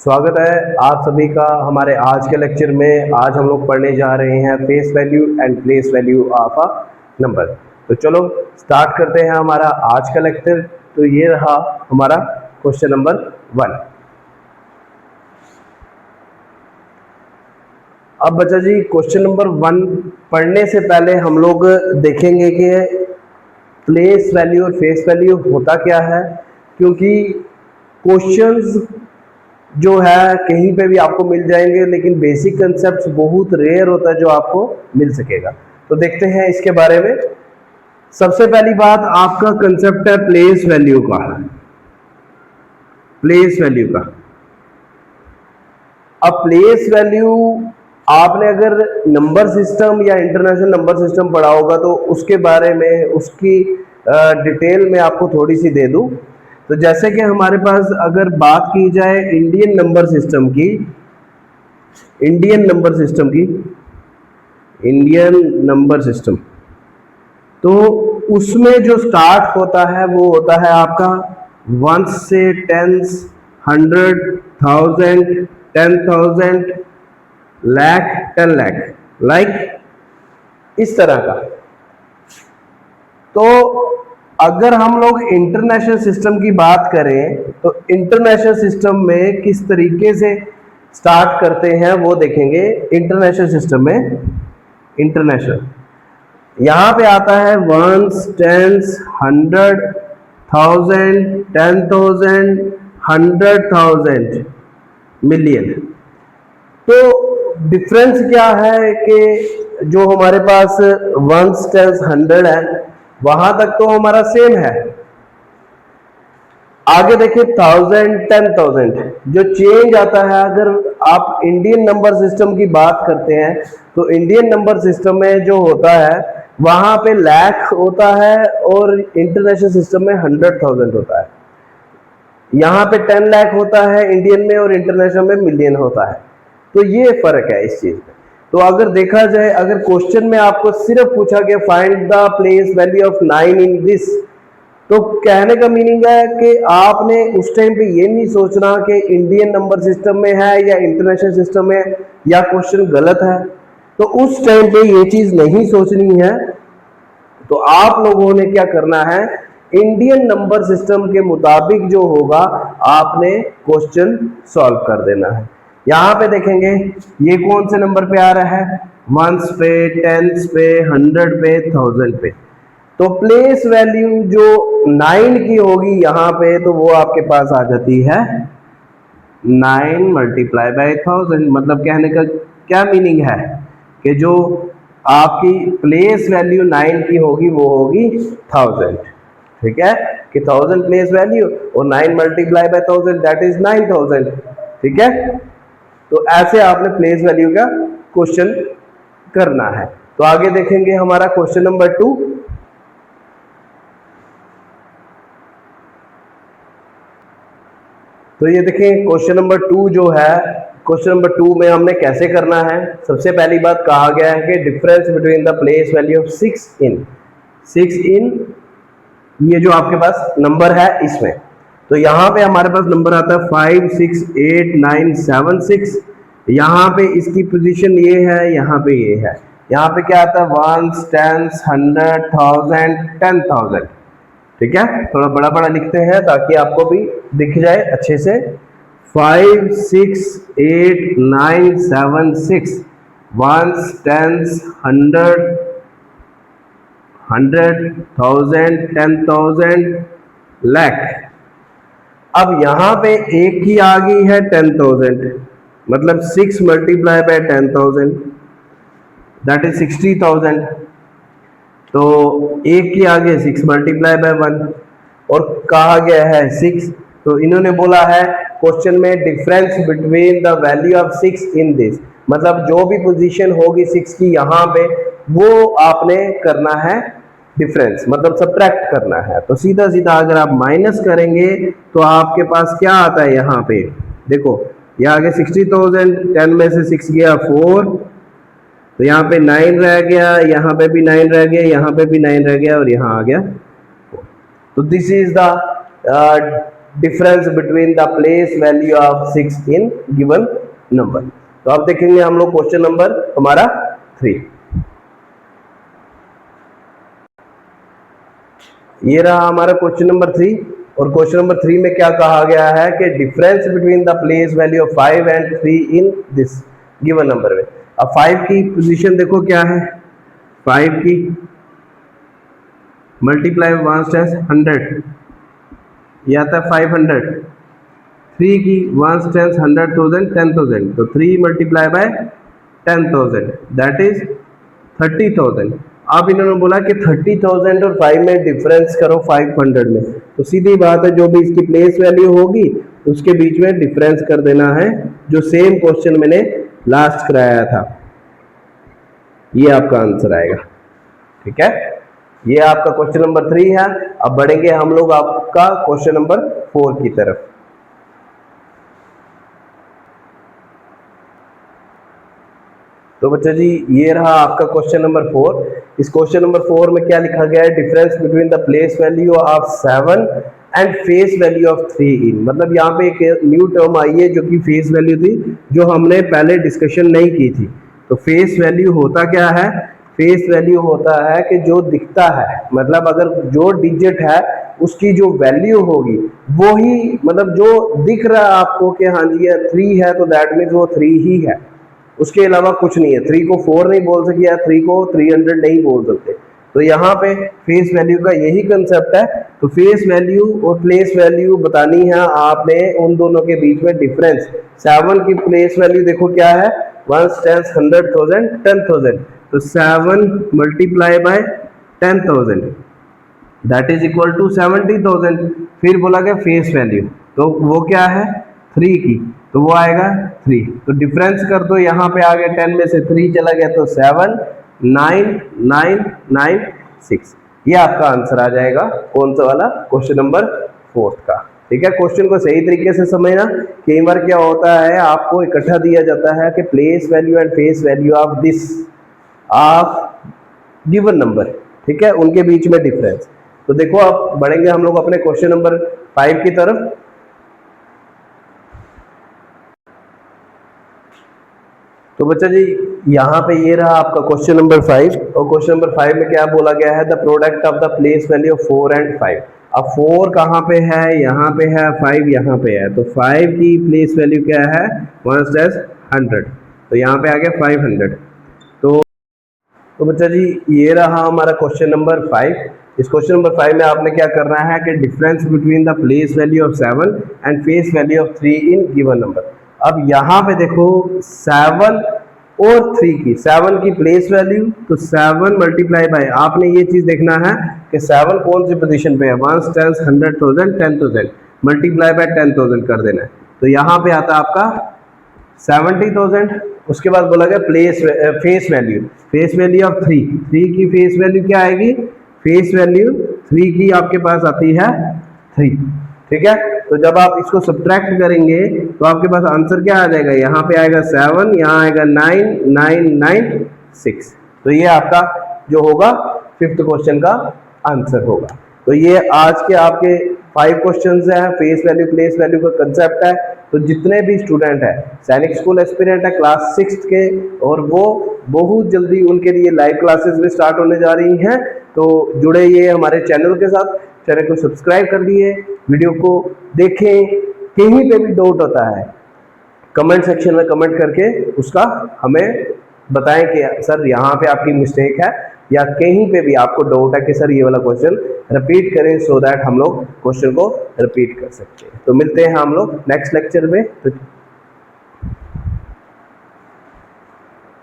स्वागत है आप सभी का हमारे आज के लेक्चर में। आज हम लोग पढ़ने जा रहे हैं face value and place value of a number. तो चलो स्टार्ट करते हैं हमारा आज का लेक्चर। तो ये रहा हमारा क्वेश्चन नंबर 1। अब बच्चा जी क्वेश्चन नंबर 1 पढ़ने से पहले हम लोग देखेंगे कि प्लेस वैल्यू और फेस वैल्यू होता क्या है, क्योंकि क्वेश्चंस जो है कहीं पे भी आपको मिल जाएंगे, लेकिन बेसिक कंसेप्ट बहुत रेयर होता है जो आपको मिल सकेगा। तो देखते हैं इसके बारे में। सबसे पहली बात आपका कंसेप्ट है प्लेस वैल्यू का। प्लेस वैल्यू का, अब प्लेस वैल्यू आपने अगर नंबर सिस्टम या इंटरनेशनल नंबर सिस्टम पढ़ा होगा तो उसके बारे में उसकी डिटेल में आपको थोड़ी सी दे दूं। तो जैसे कि हमारे पास अगर बात की जाए इंडियन नंबर सिस्टम की, इंडियन नंबर सिस्टम, तो उसमें जो स्टार्ट होता है वो होता है आपका 1 से 10, 100, 1000, 10,000, लाख, 10 लाख, लाइक इस तरह का। तो अगर हम लोग इंटरनेशनल सिस्टम की बात करें तो इंटरनेशनल सिस्टम में किस तरीके से स्टार्ट करते हैं वो देखेंगे। इंटरनेशनल सिस्टम में, इंटरनेशनल यहां पे आता है 1, 10, 100, 1000, 10,000, 100,000, मिलियन। तो डिफरेंस क्या है कि जो हमारे पास 1, 10, 100 है वहां तक तो हमारा सेम है। आगे देखिए 1000, 10,000 जो चेंज आता है। अगर आप इंडियन नंबर सिस्टम की बात करते हैं तो इंडियन नंबर सिस्टम में जो होता है वहां पे लाख होता है और इंटरनेशनल सिस्टम में 100,000 होता है। यहाँ पे 10 लाख होता है इंडियन में और इंटरनेशनल में मिलियन होता है। तो ये फर्क है इस चीज में। तो अगर देखा जाए, अगर क्वेश्चन में आपको सिर्फ पूछा गया find the place value of 9 in this, तो कहने का मीनिंग है कि आपने उस टाइम पे ये नहीं सोचना कि इंडियन नंबर सिस्टम में है या इंटरनेशनल सिस्टम में या क्वेश्चन गलत है। तो उस टाइम पे ये चीज नहीं सोचनी है। तो आप लोगों ने क्या करना है, इंडियन नंबर सिस्टम के मुताबिक जो होगा आपने क्वेश्चन सॉल्व कर देना है। यहां पे देखेंगे ये कौन से नंबर पे आ रहा है, 1s पे, 10s पे, 100 पे, 1000 पे। तो प्लेस वैल्यू जो 9 की होगी यहाँ पे, तो वो आपके पास आ जाती है 9 मल्टीप्लाई बाय 1000। मतलब कहने का क्या मीनिंग है कि जो आपकी प्लेस वैल्यू 9 की होगी वो होगी 1000। ठीक है कि 1000 प्लेस वैल्यू और 9 मल्टीप्लाई बाय 1000 दैट इज 9000। ठीक है, तो ऐसे आपने प्लेस वैल्यू का क्वेश्चन करना है। तो आगे देखेंगे हमारा क्वेश्चन नंबर 2। तो ये देखें क्वेश्चन नंबर 2 जो है, क्वेश्चन नंबर 2 में हमने कैसे करना है। सबसे पहली बात कहा गया है कि difference between the place value of 6 इन ये जो आपके पास नंबर है इसमें। तो यहाँ पे हमारे पास नंबर आता है 5, 6, 8, 9, 7, 6। यहाँ पे इसकी पोजीशन ये है, यहाँ पे ये है। यहाँ पे क्या आता है 1, 10, 100, 1000, 10,000। ठीक है, थोड़ा बड़ा बड़ा लिखते हैं ताकि आपको भी दिख जाए अच्छे से। 5, 6, 8, 9, 7, 6, 1, 10, 100, 100,000, 10,000, लाख। अब यहां पे एक ही आ गई है 10,000, मतलब 6 मल्टीप्लाई बाय 10,000 दैट इज 60,000। तो एक की आगे 6 मल्टीप्लाई बाय 1 और कहा गया है 6। तो इन्होंने बोला है क्वेश्चन में difference between the value of 6 in this, मतलब जो भी पोजीशन होगी 6 की यहाँ पे वो आपने करना है डिफरेंस, मतलब सब्ट्रैक्ट करना है। तो सीधा सीधा अगर आप माइनस करेंगे तो आपके पास क्या आता है, यहाँ पे देखो ये आगे 60,000, 10 में से 6 गया 4, तो यहाँ पे 9 रह गया, यहाँ पे भी 9 रह गया, यहाँ पे भी 9 रह गया और यहाँ आ गया। तो this is the difference between the place value of 6 in given number. तो अब देखेंगे हम लोग क्वेश्चन नंबर हमारा 3। ये रहा हमारा क्वेश्चन नंबर 3। और क्वेश्चन नंबर 3 में क्या कहा गया है कि difference between the place value of 5 and 3 in this given number में। अब 5 की पोजीशन देखो क्या है, 5 की मल्टीप्लाई 1 टाइम्स 100 ये आता है 500। 3 की 1 टाइम्स 100,000 10,000, तो 3 मल्टीप्लाई बाय 10,000 दैट इज 30,000। अब इन्होंने बोला कि 30,000 और 5 में डिफरेंस करो 500 में, तो सीधी बात है जो भी इसकी प्लेस वैल्यू होगी उसके बीच में डिफरेंस कर देना है, जो सेम क्वेश्चन मैंने लास्ट कराया था। ये आपका आंसर आएगा। ठीक है, ये आपका क्वेश्चन नंबर 3 है। अब बढ़ेंगे हम लोग आपका क्वेश्चन नंबर 4 की तरफ। तो बच्चा जी ये रहा आपका क्वेश्चन नंबर 4। इस क्वेश्चन नंबर 4 में क्या लिखा गया है, difference between the place value of 7 and face value of 3 इन। मतलब यहाँ पे एक न्यू टर्म आई है जो कि फेस वैल्यू थी, जो हमने पहले डिस्कशन नहीं की थी। तो फेस वैल्यू होता क्या है, फेस वैल्यू होता है कि जो दिखता है, मतलब अगर जो डिजिट है उसकी जो वैल्यू होगी वो ही, मतलब जो दिख रहा है आपको कि हाँ जी ये 3 है तो दैट मीन्स वो 3 ही है, उसके अलावा कुछ नहीं है। 3 को 4 नहीं बोल सकते या 3 को 300 नहीं बोल सकते। तो यहाँ पे फेस वैल्यू का यही कंसेप्ट है। तो फेस वैल्यू और प्लेस वैल्यू बतानी है आपने, उन दोनों के बीच में डिफरेंस। 7 की प्लेस वैल्यू देखो क्या है, 1 टाइम्स 100,000 10,000, तो 7 multiply by 10,000 that is equal to 70,000। फिर बोला गया फेस वैल्यू, तो वो क्या है 3 की, तो वो आएगा 3। तो डिफरेंस कर दो, यहाँ पे आ गया 10 में से 3 चला गया तो 7 9 9 9 6। ये आपका आंसर आ जाएगा कौन सा वाला, क्वेश्चन नंबर 4 का। ठीक है, क्वेश्चन को सही तरीके से समझना। कई बार क्या होता है आपको इकट्ठा दिया जाता है कि place value and face value of this of given number, ठीक है, उनके बीच में डिफरेंस। तो देखो अब बढ़ेंगे हम लोग अपने क्वेश्चन नंबर 5 की तरफ। तो बच्चा जी यहाँ पे ये रहा आपका क्वेश्चन नंबर 5। और क्वेश्चन नंबर 5 में क्या बोला गया है, the product of the place value of 4 and 5। अब 4 कहाँ पे है, यहाँ पे है, 5 यहाँ पे है। तो 5 की प्लेस वैल्यू क्या है 1/100, तो यहाँ पे आ गया 500। तो बच्चा जी ये रहा हमारा क्वेश्चन नंबर 5। इस क्वेश्चन नंबर 5 में आपने क्या करना है कि difference between the place value of 7 and face value of 3 in given number. अब यहाँ पे देखो 7 और 3 की, 7 की प्लेस वैल्यू, तो 7 मल्टीप्लाई बाय, आपने ये चीज देखना है कि 7 कौन सी पोजीशन पे है, 1 टाइम्स 100,000 10,000 मल्टीप्लाई बाय 10,000 कर देना है। तो यहाँ पे आता है आपका 70,000। उसके बाद बोला गया place face value, face value of 3 की फेस वैल्यू क्या आएगी, फेस वैल्यू 3 की आपके पास आती है 3। ठीक है, तो जब आप इसको सब्ट्रैक्ट करेंगे तो आपके पास आंसर क्या आ जाएगा, यहाँ पे आएगा 7, यहाँ आएगा 9 9 9 6। तो ये आपका जो होगा 5th क्वेश्चन का आंसर होगा। तो ये आज के आपके 5 क्वेश्चंस हैं, फेस वैल्यू प्लेस वैल्यू का कंसेप्ट है। तो जितने भी स्टूडेंट हैं, सैनिक स्कूल एस्पिरेंट है क्लास 6 के, और वो बहुत जल्दी उनके लिए लाइव क्लासेस भी स्टार्ट होने जा रही हैं, तो जुड़े ये हमारे चैनल के साथ, चैनल को सब्सक्राइब कर लिए, वीडियो को देखें। कहीं पे भी डाउट होता है कमेंट सेक्शन में कमेंट करके उसका हमें बताएं कि सर यहाँ पे आपकी मिस्टेक है, या कहीं पे भी आपको डाउट है कि सर ये वाला क्वेश्चन रिपीट करें, सो दैट हम लोग क्वेश्चन को रिपीट कर सकते हैं। तो मिलते हैं हम लोग नेक्स्ट लेक्चर में। तो